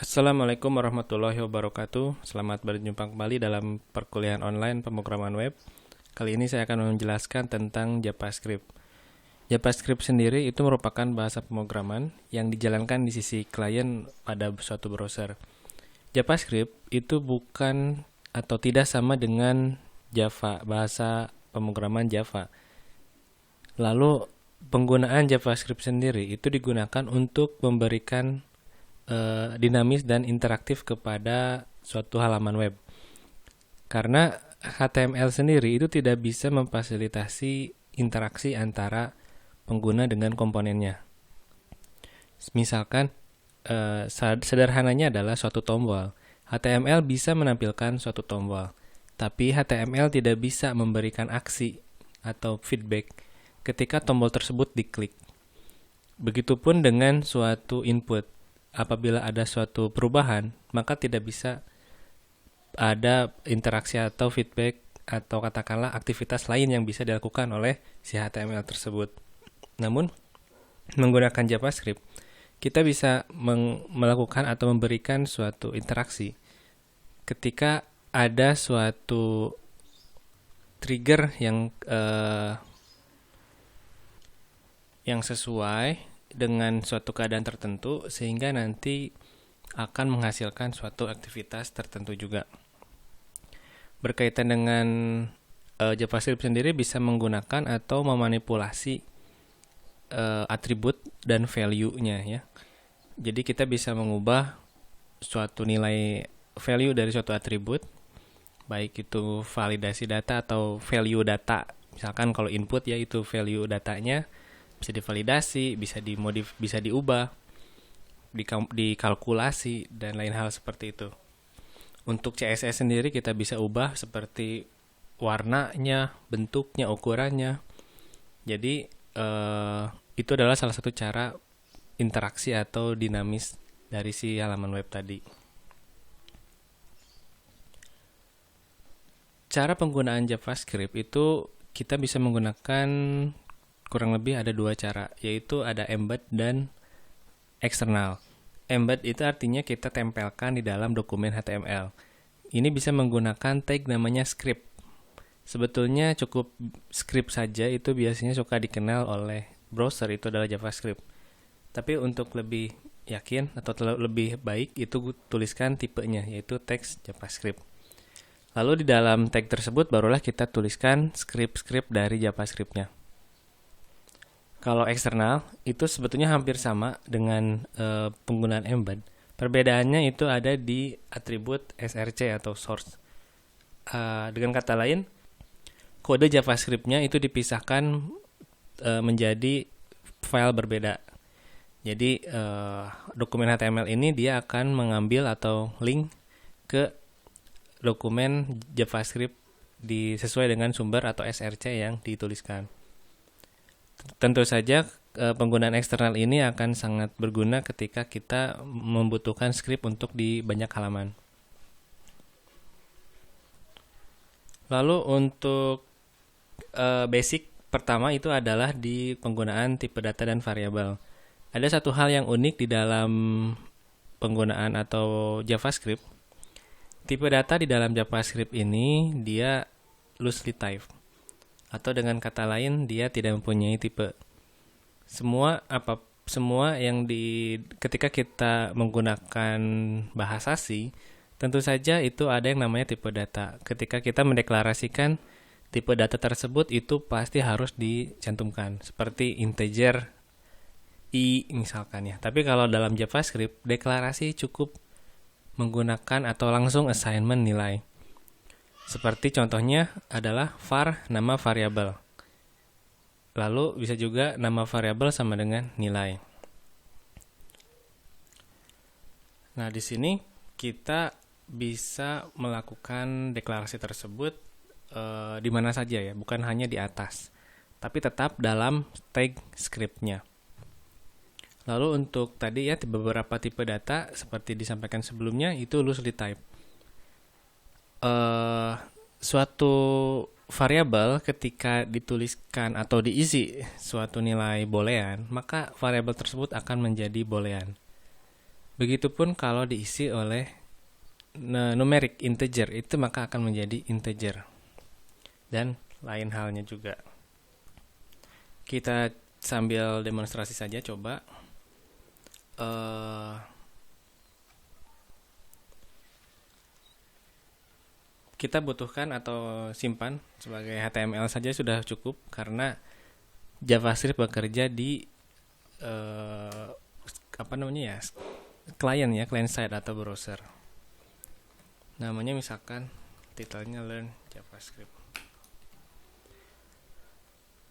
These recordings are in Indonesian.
Assalamualaikum warahmatullahi wabarakatuh. Selamat berjumpa kembali dalam perkuliahan online pemrograman web. Kali ini saya akan menjelaskan tentang JavaScript. JavaScript sendiri itu merupakan bahasa pemrograman yang dijalankan di sisi klien pada suatu browser. JavaScript itu bukan atau tidak sama dengan Java, bahasa pemrograman Java. Lalu penggunaan JavaScript sendiri itu digunakan untuk memberikan dinamis dan interaktif kepada suatu halaman web. Karena HTML sendiri itu tidak bisa memfasilitasi interaksi antara pengguna dengan komponennya. Misalkan, sederhananya adalah suatu tombol. HTML bisa menampilkan suatu tombol, tapi HTML tidak bisa memberikan aksi atau feedback ketika tombol tersebut diklik. Begitupun dengan suatu input. Apabila ada suatu perubahan, maka tidak bisa ada interaksi atau feedback atau katakanlah aktivitas lain yang bisa dilakukan oleh si HTML tersebut. Namun, menggunakan JavaScript, kita bisa melakukan atau memberikan suatu interaksi ketika ada suatu trigger yang sesuai dengan suatu keadaan tertentu sehingga nanti akan menghasilkan suatu aktivitas tertentu juga. Berkaitan dengan JavaScript sendiri bisa menggunakan atau memanipulasi atribut dan value-nya ya. Jadi kita bisa mengubah suatu nilai value dari suatu atribut, baik itu validasi data atau value data. Misalkan kalau input ya itu value datanya bisa divalidasi, bisa diubah, dikalkulasi, dan lain hal seperti itu. Untuk CSS sendiri kita bisa ubah seperti warnanya, bentuknya, ukurannya. Jadi itu adalah salah satu cara interaksi atau dinamis dari si halaman web tadi. Cara penggunaan JavaScript itu kita bisa menggunakan kurang lebih ada dua cara, yaitu ada embed dan eksternal. Embed itu artinya kita tempelkan di dalam dokumen HTML. Ini bisa menggunakan tag namanya script. Sebetulnya cukup script saja itu biasanya suka dikenal oleh browser itu adalah JavaScript. Tapi untuk lebih yakin atau lebih baik itu tuliskan tipenya yaitu text JavaScript. Lalu di dalam tag tersebut barulah kita tuliskan script-script dari JavaScript-nya. Kalau eksternal itu sebetulnya hampir sama dengan penggunaan embed. Perbedaannya itu ada di atribut src atau source. Dengan kata lain, kode JavaScript-nya itu dipisahkan menjadi file berbeda. Jadi dokumen HTML ini dia akan mengambil atau link ke dokumen JavaScript sesuai dengan sumber atau src yang dituliskan. Tentu saja penggunaan eksternal ini akan sangat berguna ketika kita membutuhkan script untuk di banyak halaman. Lalu untuk basic pertama itu adalah di penggunaan tipe data dan variabel. Ada satu hal yang unik di dalam penggunaan atau JavaScript. Tipe data di dalam JavaScript ini dia loosely typed. Atau dengan kata lain dia tidak mempunyai tipe. Semua yang ketika kita menggunakan bahasa C, tentu saja itu ada yang namanya tipe data. Ketika kita mendeklarasikan tipe data tersebut itu pasti harus dicantumkan seperti integer i misalkan ya. Tapi kalau dalam JavaScript deklarasi cukup menggunakan atau langsung assignment nilai. Seperti contohnya adalah var nama variabel. Lalu bisa juga nama variabel sama dengan nilai. Nah, di sini kita bisa melakukan deklarasi tersebut di mana saja ya, bukan hanya di atas, tapi tetap dalam tag script-nya. Lalu untuk tadi ya beberapa tipe data seperti disampaikan sebelumnya itu loosely typed. Suatu variabel ketika dituliskan atau diisi suatu nilai boolean, maka variabel tersebut akan menjadi boolean. Begitupun kalau diisi oleh numeric integer, itu maka akan menjadi integer. Dan lain halnya juga. Kita sambil demonstrasi saja coba. Kita butuhkan atau simpan sebagai HTML saja sudah cukup, karena JavaScript bekerja di klien side atau browser. Namanya misalkan titelnya Learn JavaScript.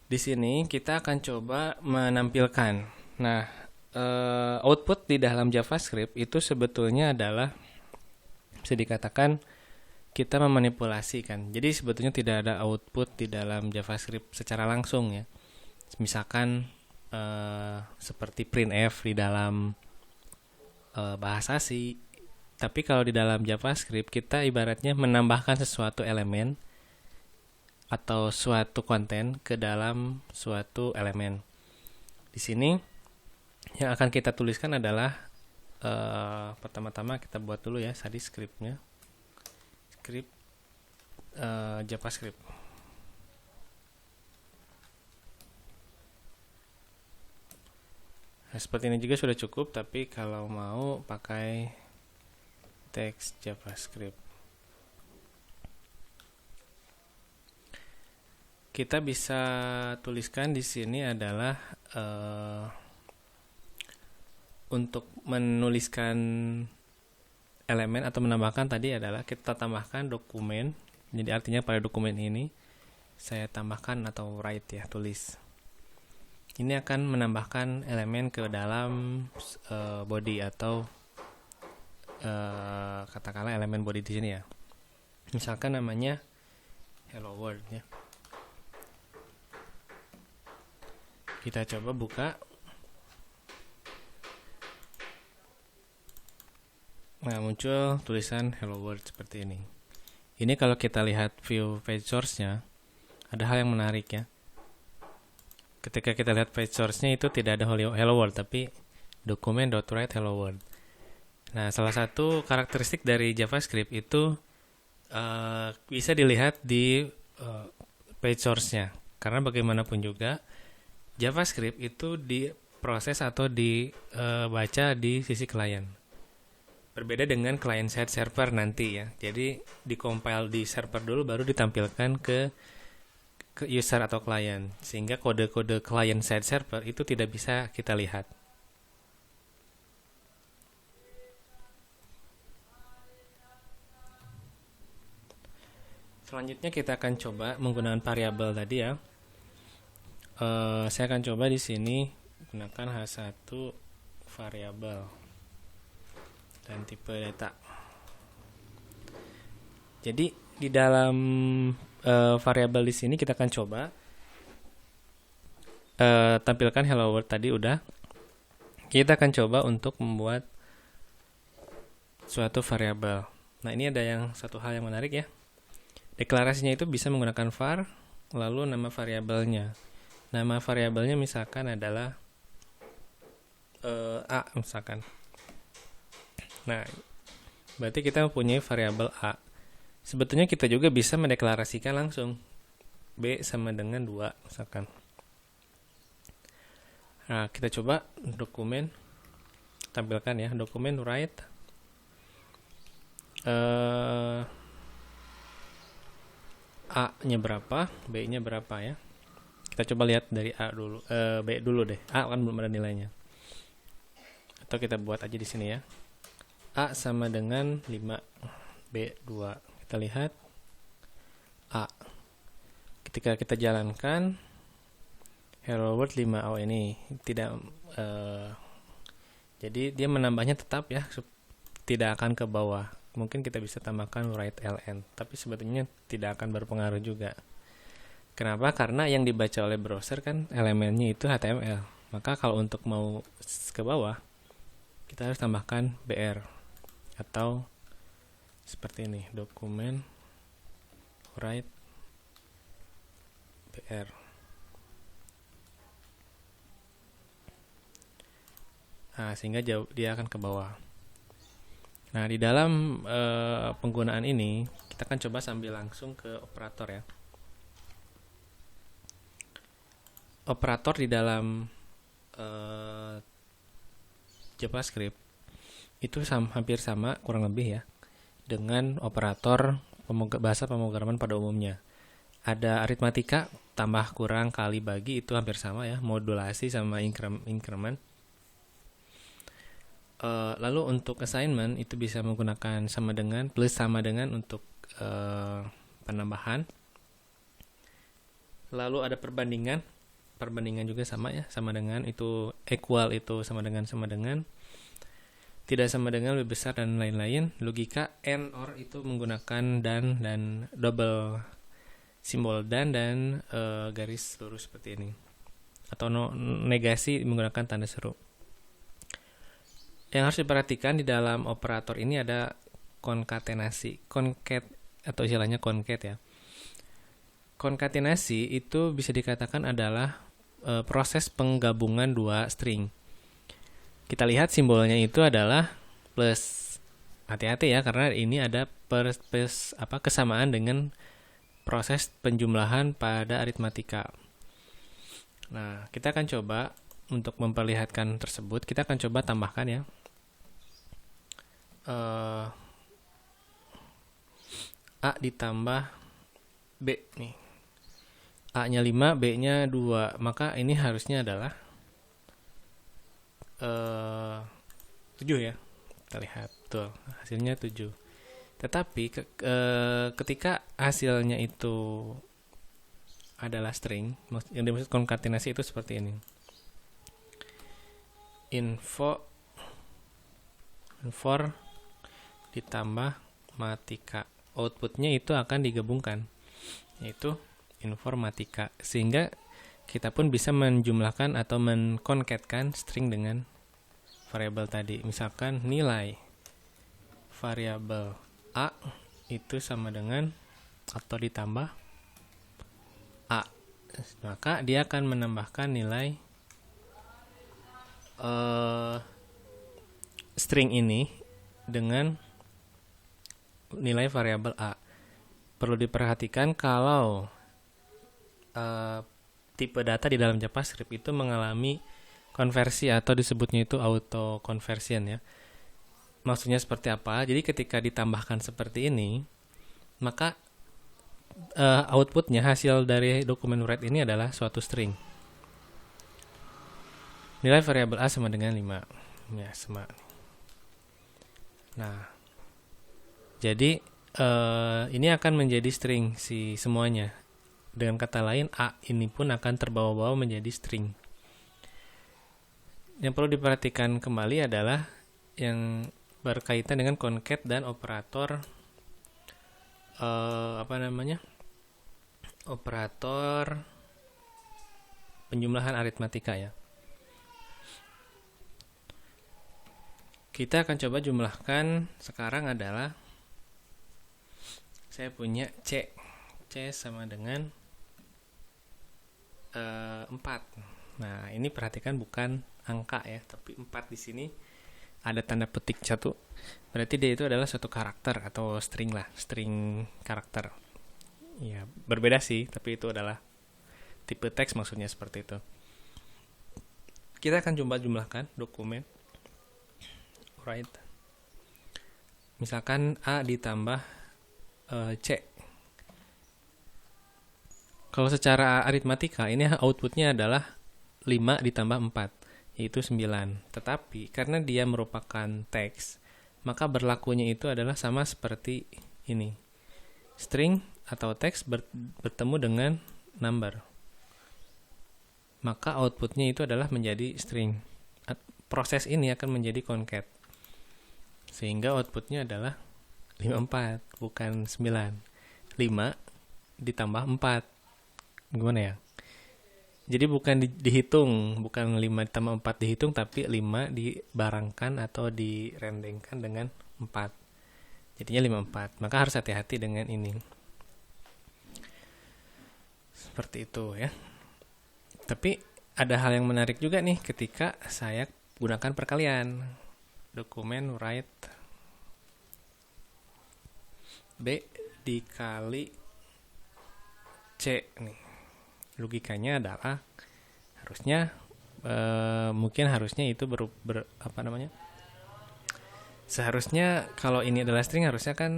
Di sini kita akan coba menampilkan. Nah, output di dalam JavaScript itu sebetulnya adalah bisa dikatakan kita memanipulasi kan. Jadi sebetulnya tidak ada output di dalam JavaScript secara langsung ya. Misalkan seperti printf di dalam bahasa C. Tapi kalau di dalam JavaScript kita ibaratnya menambahkan sesuatu elemen atau suatu konten ke dalam suatu elemen. Di sini yang akan kita tuliskan adalah pertama-tama kita buat dulu ya tadi scriptnya. Script JavaScript. Nah, seperti ini juga sudah cukup, tapi kalau mau pakai teks JavaScript, kita bisa tuliskan di sini adalah untuk menuliskan elemen atau menambahkan tadi adalah kita tambahkan dokumen. Jadi artinya pada dokumen ini saya tambahkan atau write ya, tulis. Ini akan menambahkan elemen ke dalam body atau katakanlah elemen body di sini ya. Misalkan namanya hello world ya. Kita coba buka. Nah, muncul tulisan hello world seperti ini. Ini kalau kita lihat view page source-nya, ada hal yang menarik ya. Ketika kita lihat page source-nya itu tidak ada hello world, tapi document.write hello world. Nah, salah satu karakteristik dari JavaScript itu bisa dilihat di page source-nya. Karena bagaimanapun juga, JavaScript itu diproses atau dibaca di sisi klien. Berbeda dengan client-side server nanti ya. Jadi di-compile di server dulu baru ditampilkan ke user atau klien. Sehingga kode-kode client-side server itu tidak bisa kita lihat. Selanjutnya kita akan coba menggunakan variabel tadi ya. Saya akan coba di sini gunakan H1 variabel dan tipe data. Jadi di dalam variabel di sini kita akan coba tampilkan hello world tadi udah. Kita akan coba untuk membuat suatu variabel. Nah, ini ada satu hal yang menarik ya. Deklarasinya itu bisa menggunakan var, lalu nama variabelnya. Nama variabelnya misalkan adalah A misalkan. Nah, berarti kita mempunyai variabel A. Sebetulnya kita juga bisa mendeklarasikan langsung B sama dengan 2 misalkan. Nah, kita coba dokumen tampilkan ya, dokumen write A-nya berapa, B-nya berapa ya. Kita coba lihat dari A dulu, B dulu deh. A kan belum ada nilainya. Atau kita buat aja di sini ya. A sama dengan 5, B 2. Kita lihat A. Ketika kita jalankan hello world 5, oh ini tidak jadi dia menambahnya tetap ya, tidak akan ke bawah. Mungkin kita bisa tambahkan write ln, tapi sebetulnya tidak akan berpengaruh juga. Kenapa? Karena yang dibaca oleh browser kan elemennya itu HTML. Maka kalau untuk mau ke bawah, kita harus tambahkan BR. Atau seperti ini, dokumen write BR. Nah, sehingga dia akan ke bawah. Nah, di dalam penggunaan ini, kita akan coba sambil langsung ke operator ya. Operator di dalam JavaScript itu hampir sama kurang lebih ya dengan operator bahasa pemrograman pada umumnya. Ada aritmatika, tambah kurang kali bagi itu hampir sama ya, modulasi sama increment. Lalu untuk assignment itu bisa menggunakan sama dengan, plus sama dengan untuk penambahan. Lalu ada perbandingan juga sama ya, sama dengan, itu equal itu sama dengan, tidak sama dengan, lebih besar, dan lain-lain. Logika and or itu menggunakan dan double simbol dan garis lurus seperti ini, atau negasi menggunakan tanda seru. Yang harus diperhatikan di dalam operator ini ada konkatenasi, concat atau istilahnya concat ya. Konkatenasi itu bisa dikatakan adalah proses penggabungan dua string. Kita lihat simbolnya itu adalah plus. Hati-hati ya, karena ini ada kesamaan dengan proses penjumlahan pada aritmatika. Nah, kita akan coba untuk memperlihatkan tersebut, kita akan coba tambahkan ya. A ditambah B nih. A-nya 5, B-nya 2. Maka ini harusnya adalah 7 ya. Kita lihat, betul. Hasilnya 7. Tetapi ketika hasilnya itu adalah string, yang dimaksud konkatenasi itu seperti ini. Info ditambah matika. Outputnya itu akan digabungkan, yaitu informatika, sehingga kita pun bisa menjumlahkan atau menkonketkan string dengan variabel tadi. Misalkan nilai variabel A itu sama dengan atau ditambah A, maka dia akan menambahkan nilai string ini dengan nilai variabel A. Perlu diperhatikan kalau tipe data di dalam JavaScript itu mengalami konversi atau disebutnya itu auto conversion ya. Maksudnya seperti apa? Jadi ketika ditambahkan seperti ini, maka outputnya, hasil dari dokumen write ini adalah suatu string. Nilai variabel A sama dengan 5. Ya, sama. Nah, jadi ini akan menjadi string si semuanya. Dengan kata lain, A ini pun akan terbawa-bawa menjadi string. Yang perlu diperhatikan kembali adalah yang berkaitan dengan concat dan operator operator penjumlahan aritmatika ya. Kita akan coba jumlahkan sekarang adalah, saya punya C sama dengan 4. Nah, ini perhatikan bukan angka ya, tapi 4 di sini ada tanda petik 1. Berarti dia itu adalah suatu karakter atau string lah, string karakter. Ya, berbeda sih, tapi itu adalah tipe teks, maksudnya seperti itu. Kita akan coba jumlahkan dokumen write. Misalkan A ditambah C. Kalau secara aritmatika ini outputnya adalah 5 ditambah 4, yaitu 9. Tetapi karena dia merupakan teks, maka berlakunya itu adalah sama seperti ini. String atau teks bertemu dengan number, maka outputnya itu adalah menjadi string. Proses ini akan menjadi concat, sehingga outputnya adalah 54, bukan 9. 5 ditambah 4. Gimana ya? Jadi bukan dihitung, bukan 5 ditambah 4 dihitung, tapi 5 dibarangkan atau direndengkan dengan 4. Jadinya 54. Maka harus hati-hati dengan ini. Seperti itu ya. Tapi ada hal yang menarik juga nih ketika saya gunakan perkalian. Dokumen write B dikali C nih. Logikanya adalah harusnya mungkin harusnya itu seharusnya kalau ini adalah string harusnya kan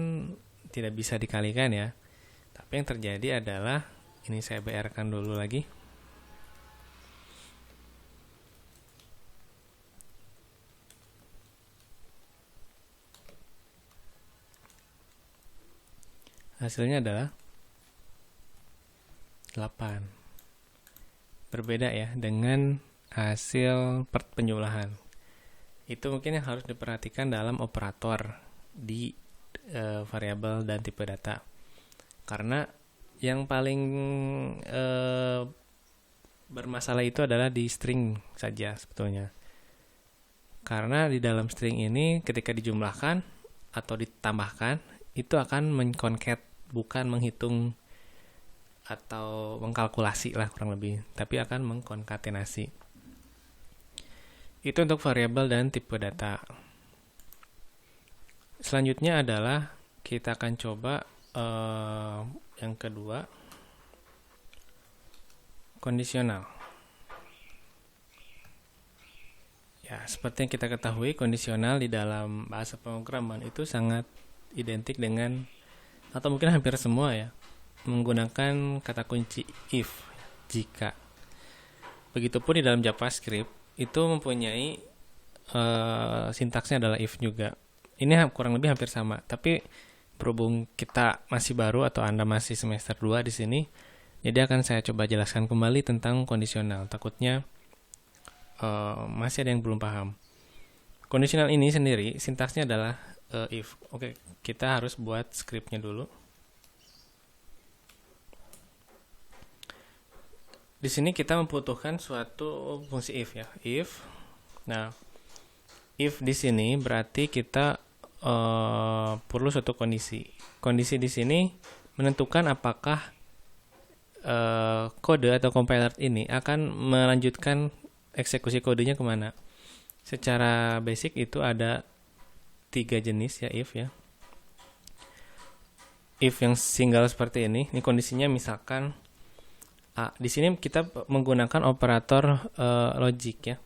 tidak bisa dikalikan ya. Tapi yang terjadi adalah ini saya BR-kan dulu lagi. Hasilnya adalah 8. Berbeda ya dengan hasil penjumlahan. Itu mungkin yang harus diperhatikan dalam operator di variabel dan tipe data. Karena yang paling bermasalah itu adalah di string saja sebetulnya. Karena di dalam string ini ketika dijumlahkan atau ditambahkan itu akan menconcat, bukan menghitung atau mengkalkulasi lah kurang lebih, tapi akan mengkonkatenasi. Itu untuk variabel dan tipe data. Selanjutnya adalah kita akan coba yang kedua, kondisional. Ya, seperti yang kita ketahui, kondisional di dalam bahasa pemrograman itu sangat identik dengan, atau mungkin hampir semua ya, menggunakan kata kunci if, jika. Begitupun di dalam JavaScript itu mempunyai sintaksnya adalah if juga. Ini kurang lebih hampir sama, tapi berhubung kita masih baru atau Anda masih semester 2 di sini, jadi akan saya coba jelaskan kembali tentang kondisional. Takutnya masih ada yang belum paham. Kondisional ini sendiri sintaksnya adalah if. Oke, kita harus buat scriptnya dulu. Di sini kita membutuhkan suatu fungsi if ya. If. Nah, if di sini berarti kita perlu suatu kondisi. Kondisi di sini menentukan apakah kode atau compiler ini akan melanjutkan eksekusi kodenya kemana. Secara basic itu ada 3 jenis ya if ya. If yang single seperti ini kondisinya misalkan A. Di sini kita menggunakan operator logic ya,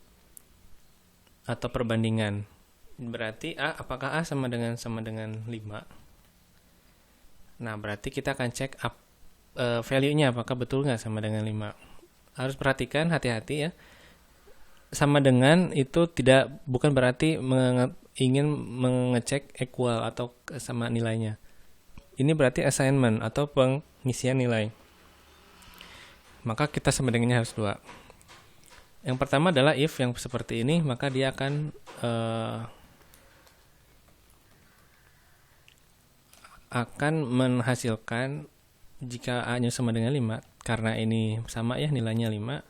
atau perbandingan. Berarti A, apakah A sama dengan 5? Nah, berarti kita akan cek value-nya apakah betul nggak sama dengan 5. Harus perhatikan, hati-hati ya. Sama dengan itu bukan berarti ingin mengecek equal atau sama nilainya. Ini berarti assignment atau pengisian nilai. Maka kita sama dengannya harus 2. Yang pertama adalah if yang seperti ini, maka dia akan menghasilkan jika A-nya sama dengan 5, karena ini sama ya nilainya 5,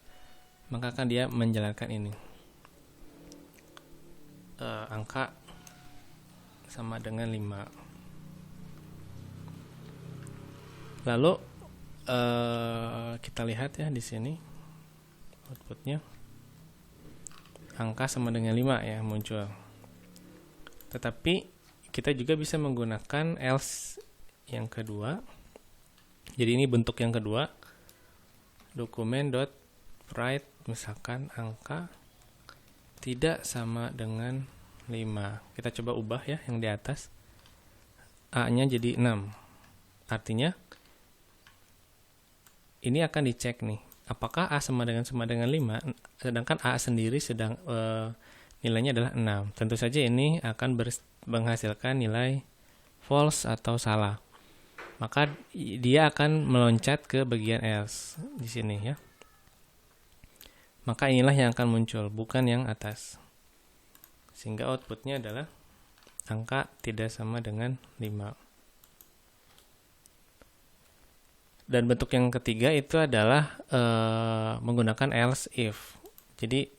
maka akan dia menjalankan ini. Angka sama dengan 5. Lalu kita lihat ya di sini outputnya angka sama dengan 5 ya muncul. Tetapi kita juga bisa menggunakan else yang kedua. Jadi ini bentuk yang kedua, dokumen.write misalkan angka tidak sama dengan 5. Kita coba ubah ya yang di atas. A-nya jadi 6. Artinya ini akan dicek nih, apakah A sama dengan 5, sedangkan A sendiri nilainya adalah 6. Tentu saja ini akan menghasilkan nilai false atau salah. Maka dia akan meloncat ke bagian else di sini ya. Maka inilah yang akan muncul, bukan yang atas. Sehingga outputnya adalah angka tidak sama dengan 5. Dan bentuk yang ketiga itu adalah menggunakan else if. Jadi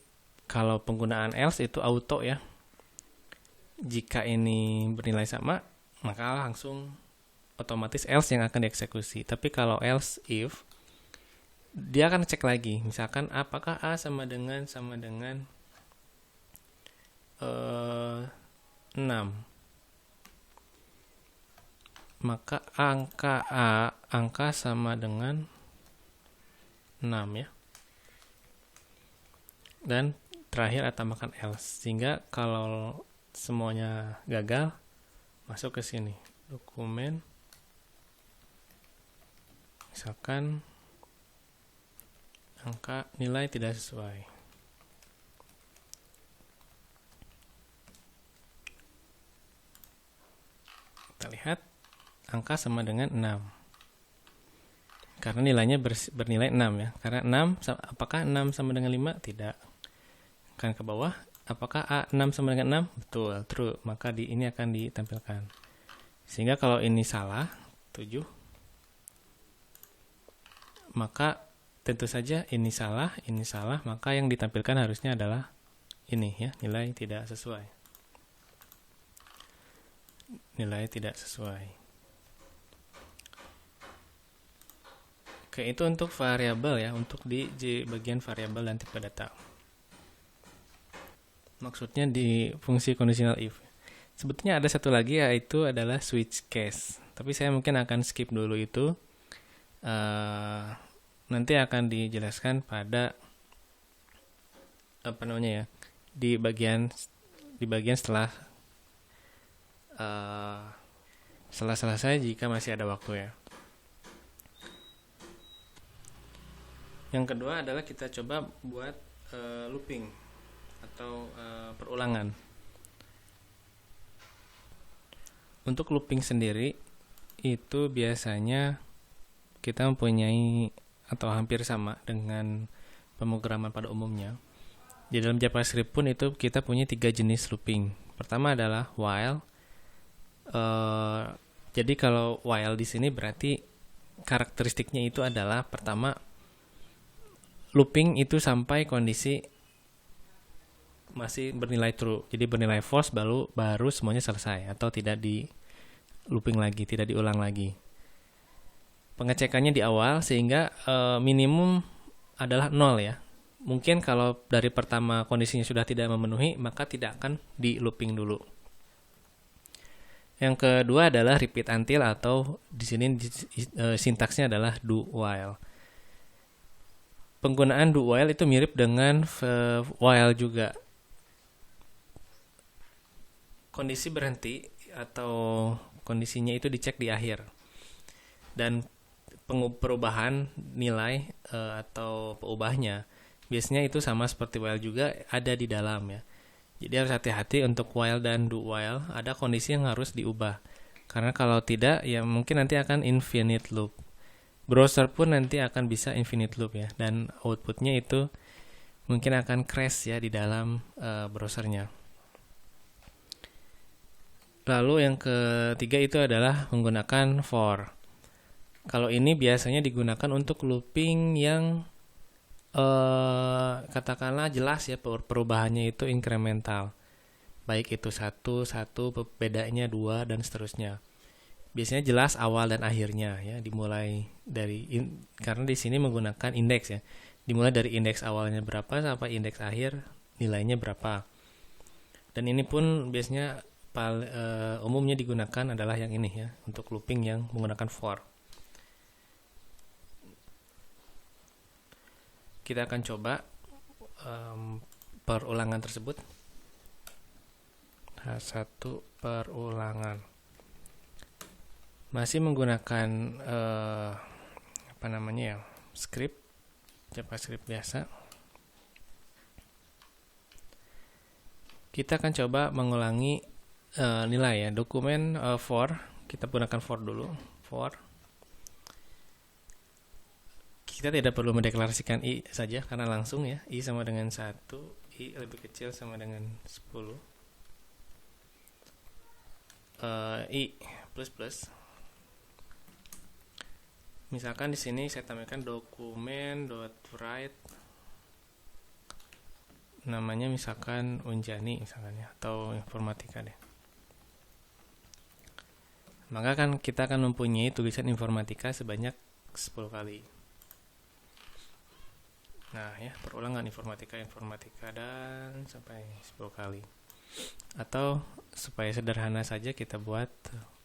kalau penggunaan else itu auto ya. Jika ini bernilai sama, maka langsung otomatis else yang akan dieksekusi. Tapi kalau else if, dia akan cek lagi. Misalkan apakah A sama dengan 6. maka angka sama dengan 6 ya. Dan terakhir tambahkan else, sehingga kalau semuanya gagal masuk ke sini dokumen, misalkan angka nilai tidak sesuai. Kita lihat angka sama dengan 6 karena nilainya bernilai 6 ya. Karena 6, apakah 6 sama dengan 5? Tidak. Kan ke bawah, apakah A6 sama dengan 6? Betul, true. Maka ini akan ditampilkan. Sehingga kalau ini salah, 7, maka tentu saja ini salah, maka yang ditampilkan harusnya adalah ini ya, nilai tidak sesuai. Nilai tidak sesuai. Oke, itu untuk variabel ya, untuk di bagian variabel dan tipe data. Maksudnya di fungsi conditional if. Sebetulnya ada satu lagi, yaitu adalah switch case. Tapi saya mungkin akan skip dulu itu. Nanti akan dijelaskan pada di bagian setelah selesai, jika masih ada waktu ya. Yang kedua adalah kita coba buat looping atau perulangan. Untuk looping sendiri itu biasanya kita mempunyai atau hampir sama dengan pemrograman pada umumnya. Di dalam JavaScript pun itu kita punya 3 jenis looping. Pertama adalah while. Jadi kalau while di sini berarti karakteristiknya itu adalah pertama, looping itu sampai kondisi masih bernilai true. Jadi bernilai false baru semuanya selesai atau tidak di looping lagi, tidak diulang lagi. Pengecekannya di awal sehingga minimum adalah 0 ya. Mungkin kalau dari pertama kondisinya sudah tidak memenuhi, maka tidak akan di looping dulu. Yang kedua adalah repeat until, atau di sini sintaksnya adalah do while. Penggunaan do while itu mirip dengan while juga. Kondisi berhenti atau kondisinya itu dicek di akhir. Dan perubahan nilai atau peubahnya biasanya itu sama seperti while juga ada di dalam ya. Jadi harus hati-hati untuk while dan do while, ada kondisi yang harus diubah. Karena kalau tidak ya mungkin nanti akan infinite loop. Browser pun nanti akan bisa infinite loop ya, dan outputnya itu mungkin akan crash ya di dalam browsernya. Lalu yang ketiga itu adalah menggunakan for. Kalau ini biasanya digunakan untuk looping yang katakanlah jelas ya, perubahannya itu incremental. Baik itu 1, bedanya 2 dan seterusnya. Biasanya jelas awal dan akhirnya ya, dimulai dari karena di sini menggunakan indeks ya. Dimulai dari indeks awalnya berapa sampai indeks akhir nilainya berapa. Dan ini pun biasanya umumnya digunakan adalah yang ini ya, untuk looping yang menggunakan for. Kita akan coba perulangan tersebut. Satu perulangan. Masih menggunakan script, JavaScript biasa. Kita akan coba mengulangi nilai ya, dokumen for. Kita gunakan for dulu. For. Kita tidak perlu mendeklarasikan i saja karena langsung ya, i sama dengan 1, i lebih kecil sama dengan 10, i plus. Misalkan di sini saya tambahkan dokumen.write, namanya misalkan Unjani misalkan ya, atau informatika deh. Maka kan kita akan mempunyai tulisan informatika sebanyak 10 kali. Nah ya, perulangan informatika dan sampai 10 kali. Atau supaya sederhana saja kita buat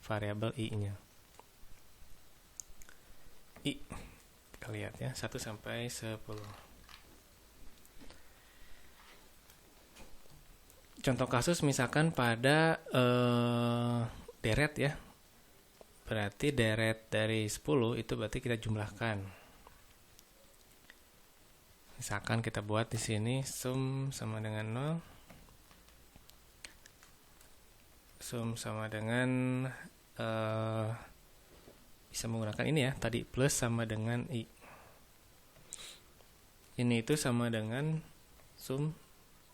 variabel i-nya. I. Kita lihat ya, 1 sampai 10. Contoh kasus misalkan pada deret ya. Berarti deret dari 10 itu berarti kita jumlahkan. Misalkan kita buat di sini sum sama dengan 0. Sum sama dengan bisa menggunakan ini ya, tadi plus sama dengan I. Ini itu sama dengan sum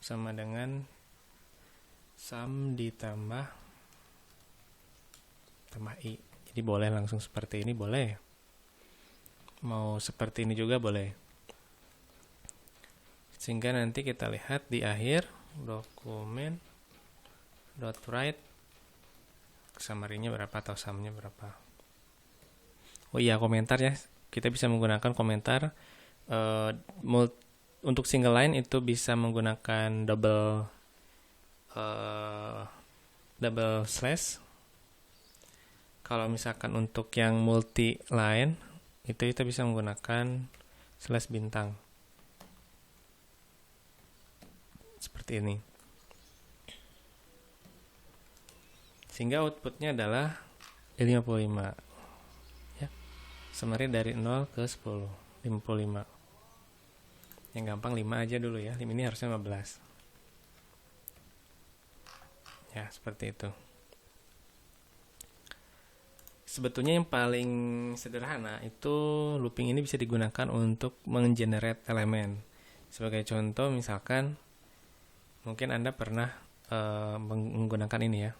sama dengan sum ditambah I. Jadi boleh langsung seperti ini, boleh. Mau seperti ini juga boleh. Sehingga nanti kita lihat di akhir dokumen .write summary-nya berapa atau sum-nya berapa. Oh iya, komentar ya. Kita bisa menggunakan komentar untuk single line itu bisa menggunakan double slash. Kalau misalkan untuk yang multi line itu kita bisa menggunakan slash bintang seperti ini, sehingga outputnya adalah 55 ya. Summary dari 0 ke 10, 55. Yang gampang 5 aja dulu ya. Ini harusnya 15 ya, seperti itu. Sebetulnya yang paling sederhana itu looping ini bisa digunakan untuk menggenerate elemen. Sebagai contoh misalkan mungkin Anda pernah menggunakan ini ya.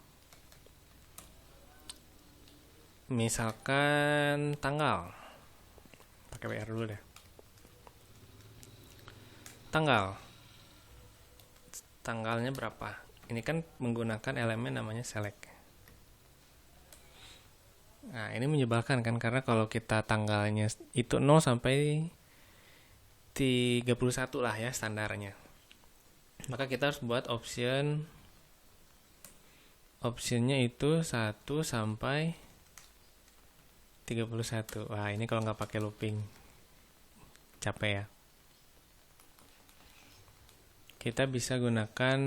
Misalkan tanggal. Pakai WR dulu deh. Tanggalnya berapa? Ini kan menggunakan elemen namanya select. Nah, ini menyebalkan kan, karena kalau kita tanggalnya itu 0 sampai 31 lah ya standarnya. Maka kita harus buat optionnya itu 1 sampai 31. Wah, ini kalau nggak pakai looping capek ya. Kita bisa gunakan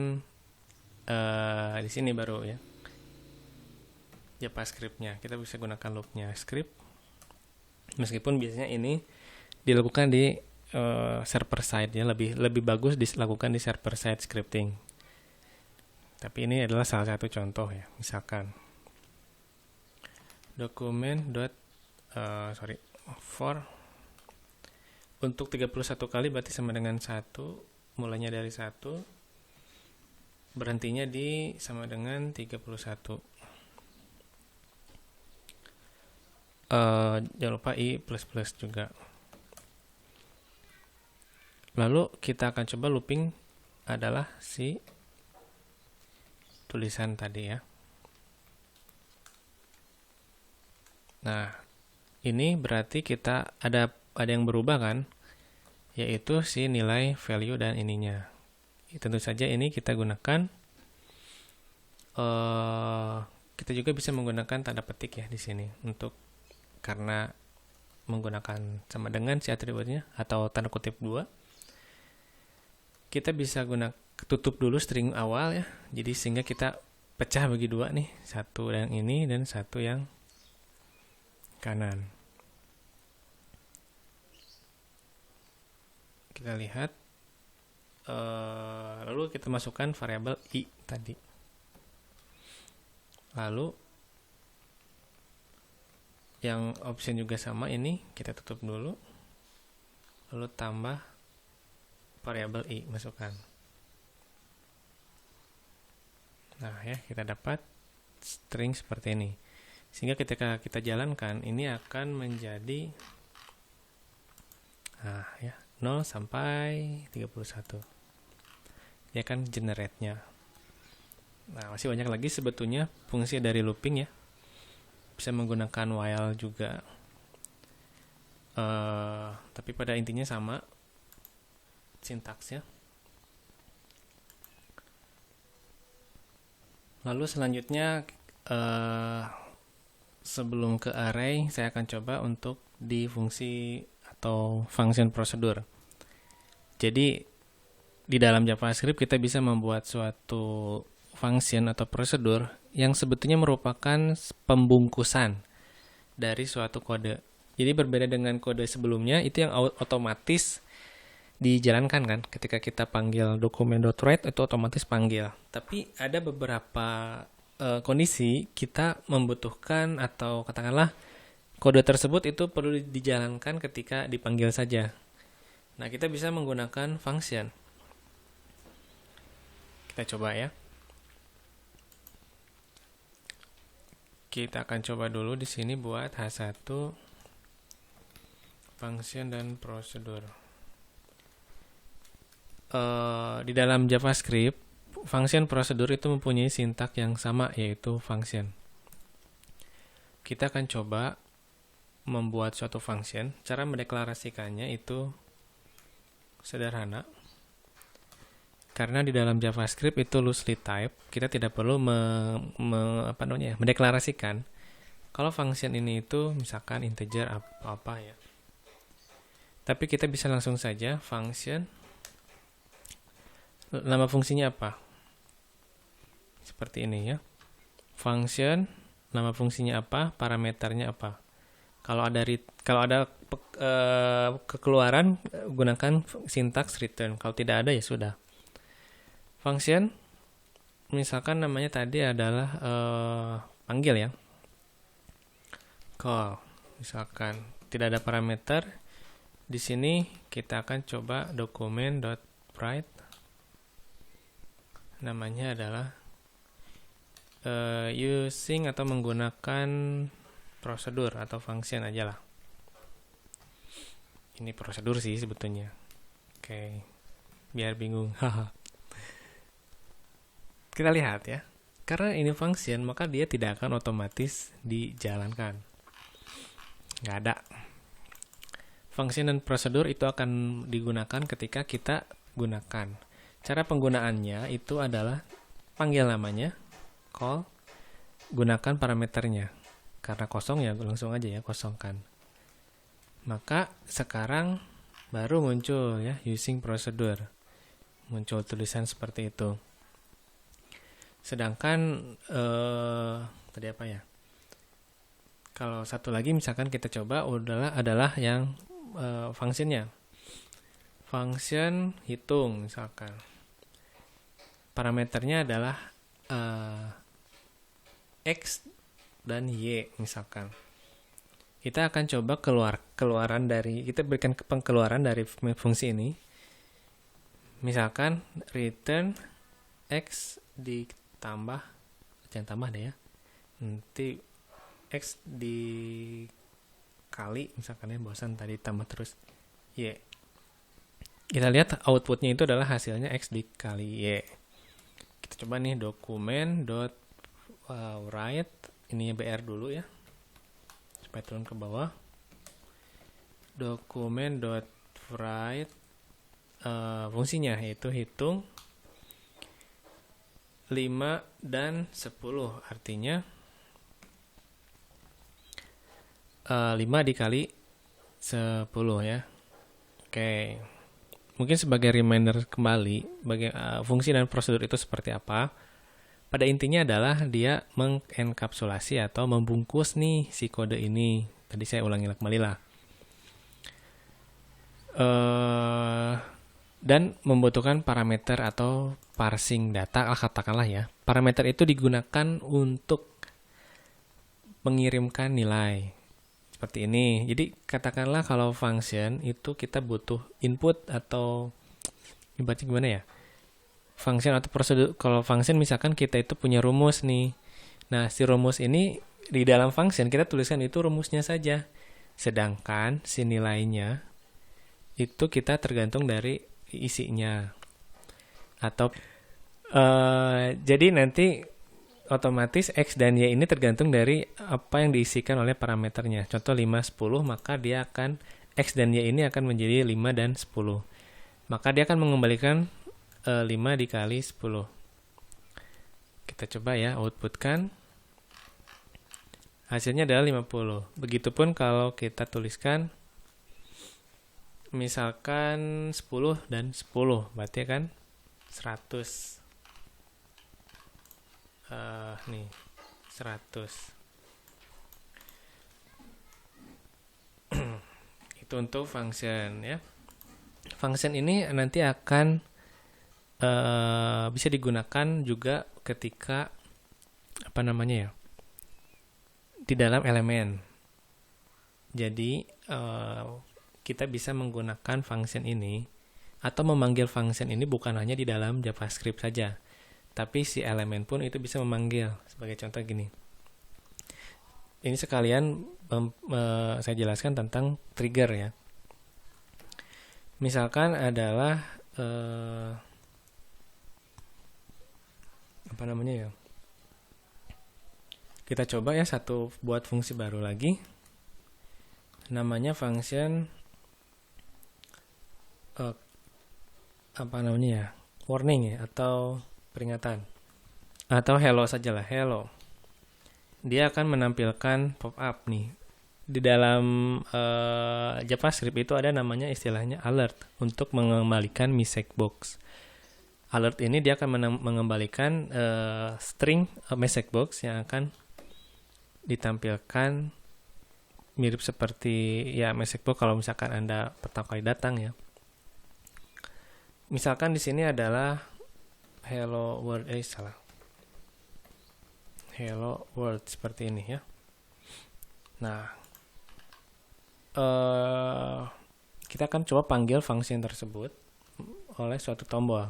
di sini baru ya. JavaScript-nya. Kita bisa gunakan loopnya script. Meskipun biasanya ini dilakukan di server side ya, lebih bagus dilakukan di server side scripting. Tapi ini adalah salah satu contoh ya. Misalkan dokumen for untuk 31 kali berarti sama dengan 1, mulainya dari 1, berhentinya di sama dengan 31. Jangan lupa I++ juga. Lalu kita akan coba looping adalah si tulisan tadi ya. Nah, ini berarti kita ada yang berubah kan, yaitu si nilai value dan ininya. Tentu saja ini kita gunakan. Kita juga bisa menggunakan tanda petik ya di sini untuk, karena menggunakan sama dengan si atributnya atau tanda kutip 2, kita bisa tutup dulu string awal ya. Jadi sehingga kita pecah bagi 2 nih, satu yang ini dan satu yang kanan. Kita lihat, lalu kita masukkan variabel I tadi. Lalu yang option juga sama, ini kita tutup dulu, lalu tambah variabel I, masukkan. Nah ya, kita dapat string seperti ini, sehingga ketika kita jalankan ini akan menjadi 0 sampai 31. Dia akan generate-nya. Nah, masih banyak lagi sebetulnya fungsi dari looping ya. Bisa menggunakan while juga, tapi pada intinya sama sintaksnya. Lalu selanjutnya sebelum ke array, saya akan coba untuk di fungsi atau function prosedur. Jadi di dalam JavaScript kita bisa membuat suatu function atau prosedur yang sebetulnya merupakan pembungkusan dari suatu kode. Jadi berbeda dengan kode sebelumnya, itu yang otomatis dijalankan kan. Ketika kita panggil dokumen.write itu otomatis panggil. Tapi ada beberapa kondisi kita membutuhkan atau katakanlah kode tersebut itu perlu dijalankan ketika dipanggil saja. Nah, kita bisa menggunakan function. Kita coba ya. Kita akan coba dulu di sini buat H1 function dan prosedur. Di dalam JavaScript, function prosedur itu mempunyai sintak yang sama, yaitu function. Kita akan coba membuat suatu function. Cara mendeklarasikannya itu sederhana. Karena di dalam JavaScript itu loosely type, kita tidak perlu mendeklarasikan kalau function ini itu misalkan integer apa ya. Tapi kita bisa langsung saja function, nama fungsinya apa? Seperti ini ya. Function, nama fungsinya apa, parameternya apa. Kalau ada kekeluaran, gunakan sintaks return. Kalau tidak ada ya sudah. Function, misalkan namanya tadi adalah panggil ya. Call, misalkan tidak ada parameter. Di sini kita akan coba dokumen.write. Namanya adalah using atau menggunakan prosedur atau function aja lah. Ini prosedur sih sebetulnya. Oke, biar bingung. Kita lihat ya. Karena ini function, maka dia tidak akan otomatis dijalankan. Nggak ada. Function dan prosedur itu akan digunakan ketika kita gunakan. Cara penggunaannya itu adalah panggil namanya, call, gunakan parameternya. Karena kosong ya langsung aja ya kosongkan. Maka sekarang baru muncul ya using prosedur. Muncul tulisan seperti itu. Sedangkan tadi apa ya? Kalau satu lagi misalkan kita coba adalah yang functionnya. Function hitung misalkan. Parameternya adalah X dan Y misalkan. Kita akan coba kita berikan pengeluaran dari fungsi ini. Misalkan return X ditambah, jangan tambah deh ya. Nanti X dikali misalkan ya, bosan tadi tambah terus Y. Kita lihat outputnya itu adalah hasilnya X dikali Y. Kita coba nih dokumen.write, ininya BR dulu ya supaya turun ke bawah. Dokumen.write fungsinya yaitu hitung 5 dan 10, artinya 5 dikali 10 ya. Oke. Mungkin sebagai reminder kembali fungsi dan prosedur itu seperti apa. Pada intinya adalah dia mengenkapsulasi atau membungkus nih si kode ini. Tadi saya ulangi kembali lah. Dan membutuhkan parameter atau parsing data, katakanlah ya. Parameter itu digunakan untuk mengirimkan nilai. Seperti ini. Jadi katakanlah kalau function itu kita butuh input atau ibaratnya gimana ya? Function atau prosedur. Kalau function misalkan kita itu punya rumus nih. Nah, si rumus ini di dalam function kita tuliskan itu rumusnya saja. Sedangkan si nilainya itu kita tergantung dari isinya. Atau jadi nanti otomatis X dan Y ini tergantung dari apa yang diisikan oleh parameternya. Contoh 5, 10, maka dia akan X dan Y ini akan menjadi 5 dan 10. Maka dia akan mengembalikan 5 dikali 10. Kita coba ya outputkan. hasilnya adalah 50. Begitupun kalau kita tuliskan misalkan 10 dan 10, berarti kan 100. Nih, 100. Itu untuk function ya. Function ini nanti akan bisa digunakan juga ketika apa namanya ya, di dalam elemen. Jadi kita bisa menggunakan function ini atau memanggil function ini bukan hanya di dalam JavaScript saja, tapi si elemen pun itu bisa memanggil. Sebagai contoh gini, ini sekalian saya jelaskan tentang trigger ya. Misalkan adalah apa namanya ya, kita coba ya buat fungsi baru lagi, namanya function apa namanya ya, warning ya, atau peringatan, atau hello sajalah, hello. Dia akan menampilkan pop-up nih. Di dalam JavaScript itu ada namanya istilahnya alert untuk mengembalikan message box. Alert ini dia akan mengembalikan string message box yang akan ditampilkan mirip seperti ya message box kalau misalkan Anda pertama kali datang ya. Misalkan di sini adalah hello world, hello world seperti ini ya. Nah, kita akan coba panggil function tersebut oleh suatu tombol.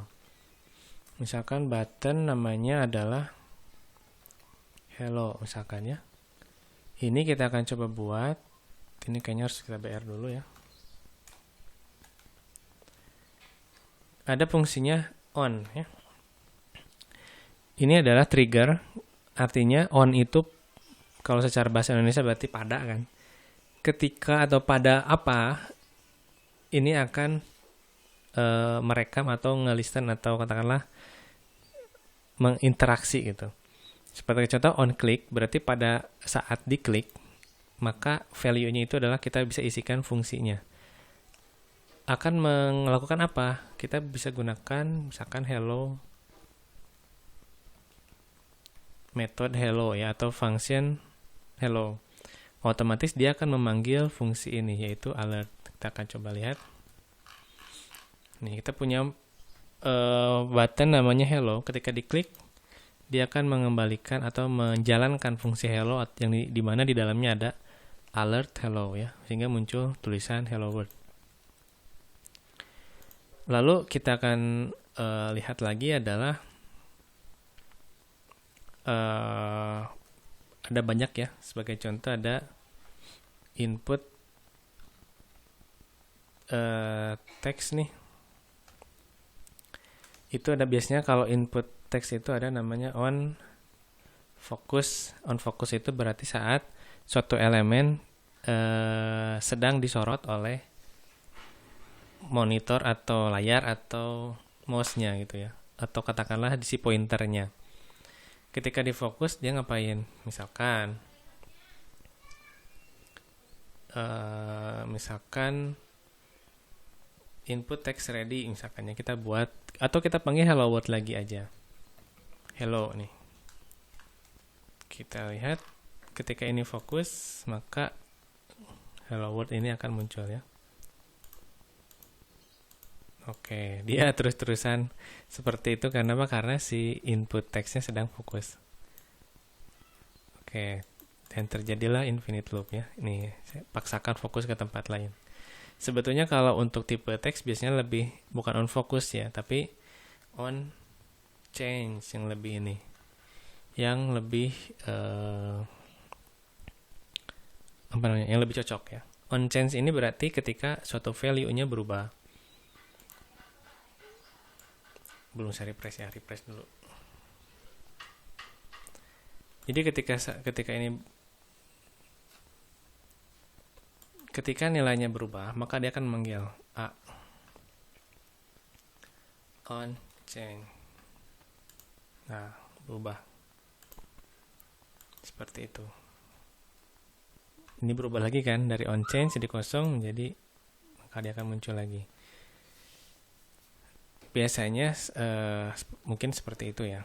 Misalkan button namanya adalah hello misalkan ya. Ini kita akan coba buat. Ini kayaknya harus kita BR dulu ya. Ada fungsinya on ya. Ini adalah trigger. Artinya on itu kalau secara bahasa Indonesia berarti pada kan. Ketika atau pada apa ini akan merekam atau ngelisten atau katakanlah menginteraksi gitu. Seperti contoh on click, berarti pada saat diklik maka value-nya itu adalah kita bisa isikan fungsinya. Akan melakukan apa? Kita bisa gunakan misalkan hello, method hello ya, atau function hello. Otomatis dia akan memanggil fungsi ini yaitu alert. Kita akan coba lihat. Nih kita punya button namanya hello. Ketika diklik dia akan mengembalikan atau menjalankan fungsi hello yang di mana di dalamnya ada alert hello ya, sehingga muncul tulisan hello world. Lalu kita akan lihat lagi adalah ada banyak ya. Sebagai contoh ada input teks nih. Itu ada biasanya kalau input teks itu ada namanya on focus. On focus itu berarti saat suatu elemen sedang disorot oleh monitor atau layar atau mouse-nya gitu ya. Atau katakanlah di si pointernya. Ketika difokus dia ngapain? Misalkan input text ready misalkannya kita buat, atau kita panggil hello world lagi aja. Hello nih. Kita lihat ketika ini fokus maka hello world ini akan muncul ya. Oke, dia terus-terusan seperti itu karena apa? Karena si input teksnya sedang fokus. Oke, dan terjadilah infinite loop ya. Ini saya paksakan fokus ke tempat lain. Sebetulnya kalau untuk tipe teks biasanya lebih bukan on focus ya, tapi on change yang lebih ini. Yang lebih apa namanya? Yang lebih cocok ya. On change ini berarti ketika suatu value-nya berubah. Belum saya refresh ya, refresh dulu. Jadi ketika nilainya berubah, maka dia akan memanggil a on change. Nah, berubah seperti itu. ini berubah lagi kan, dari on change jadi kosong menjadi, maka dia akan muncul lagi. Biasanya mungkin seperti itu ya.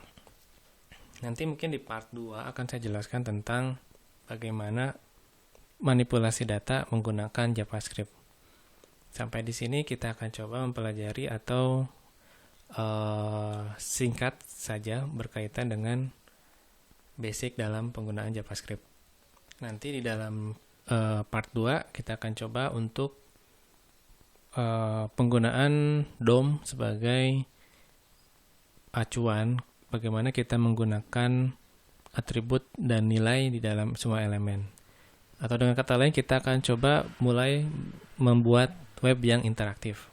Nanti mungkin di part 2 akan saya jelaskan tentang bagaimana manipulasi data menggunakan JavaScript. Sampai di sini kita akan coba mempelajari atau singkat saja berkaitan dengan basic dalam penggunaan JavaScript. Nanti di dalam part 2 kita akan coba untuk penggunaan DOM sebagai acuan bagaimana kita menggunakan atribut dan nilai di dalam semua elemen. Atau dengan kata lain, kita akan coba mulai membuat web yang interaktif.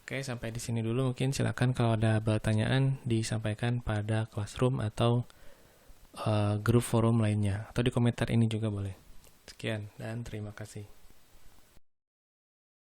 Oke, sampai di sini dulu. Mungkin silakan kalau ada pertanyaan disampaikan pada Classroom atau grup forum lainnya. Atau di komentar ini juga boleh. Sekian dan terima kasih.